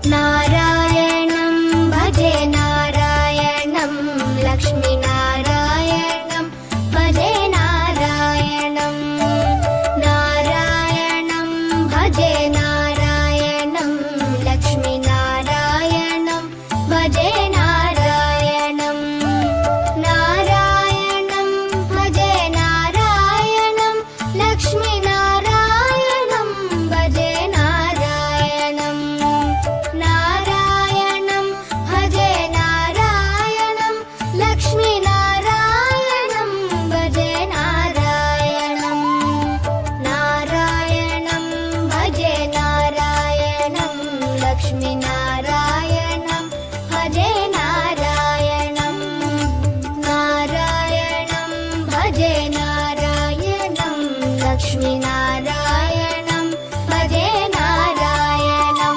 नारायणं भजे नारायणं लक्ष्मीनारायणं भजे नारायणं नारायणं भजे नारायणं लक्ष्मीनारायणं भजे नारायणं नारायणं भजे नारायणं लक्ष्मीनारायणं भजे नारायणं नारायणं भजे नारायणं लक्ष्मीनारायणं भजे नारायणं नारायणं भजे नारायणं लक्ष्मीनारायणं भजे नारायणं नारायणं भजे नारायणं लक्ष्मीनारायणं भजे नारायणं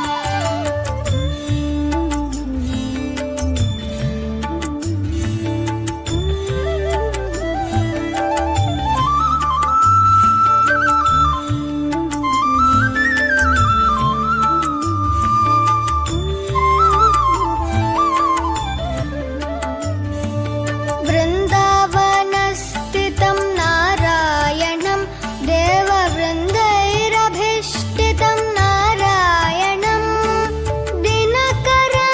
वृन्दावनस्थितं नारायणं देववृन्दैरभीष्टितं नारायणं दिनकरमध्यगं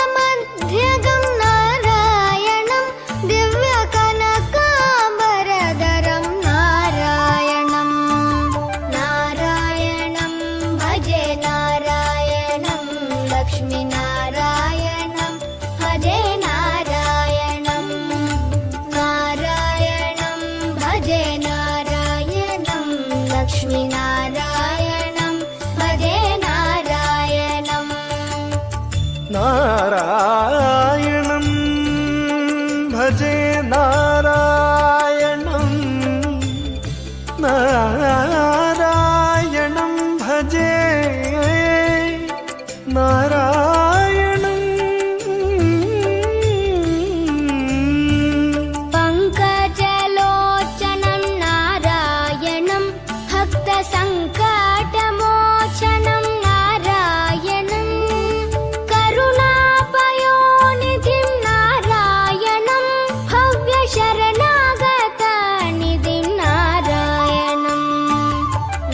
नारायणं दिव्यकनकाम्बरधरं नारायणं नारायणं भजे नारायणं लक्ष्मीनारायणं भजे नारायणं नारायणं भजे नारायणं लक्ष्मीनारायणं भजे नारायणं नारायणं भजे नारायणं नारायणं भजे नारायणं पङ्कजलोचनं नारायणं भक्तसङ्कटमोचनं नारायणं करुणापयोनिधिं नारायणं भव्यशरणागतनिधिं नारायणं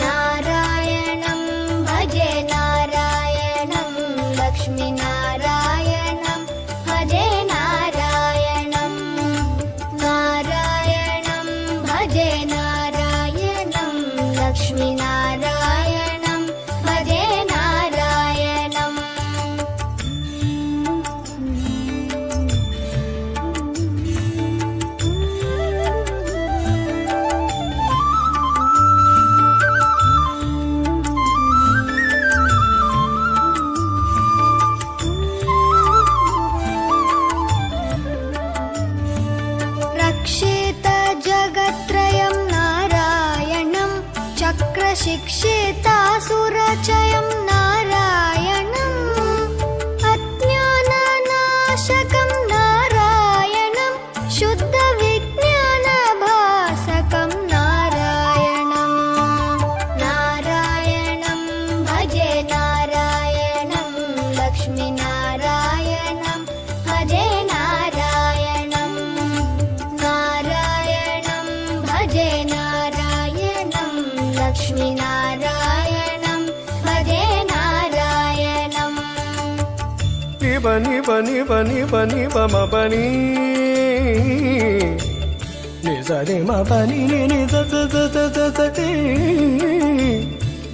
नारायणं भजे नारायणं लक्ष्मीनारायणं भजे नारायणं नारायणं भजे नारायणं लक्ष्मीनारायणं भजे नारायणं रक्षितजगत्त्रयं नारायणं चक्रशिक्षितासुरचयं नारायणं अज्ञाननाशकं नारायणं शुद्धविज्ञानभासकं नारायणं नारायणं भजे नारायणं लक्ष्मीनारायणं भजे नारायणं नारायणं भजे नारायणं लक्ष्मीनारायणं भजे नारायणं निब निब निब निब निब मपनि निज नि मपनि नि द द द द द द ति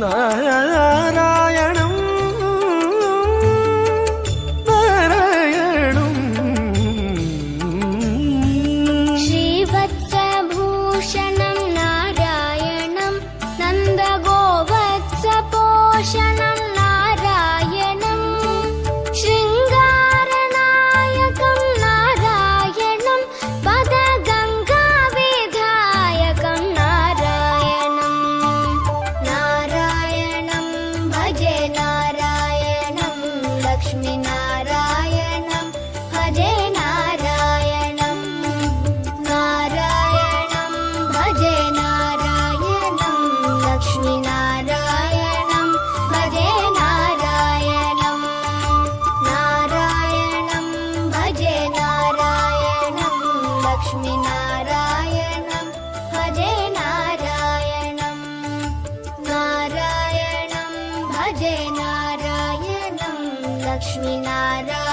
नारायणं नारायणं श्रीवत्सभूषणं नारायणं नन्दगोवत्सपोषणं नारायणं शृङ्गारनायकं नारायणं पदगङ्गाविधायकं नारायणं नारायणं भजे नारायणं लक्ष्मीनारायणं भजे नारायणं नारायणं भजे नारायणं लक्ष्मीनारायणं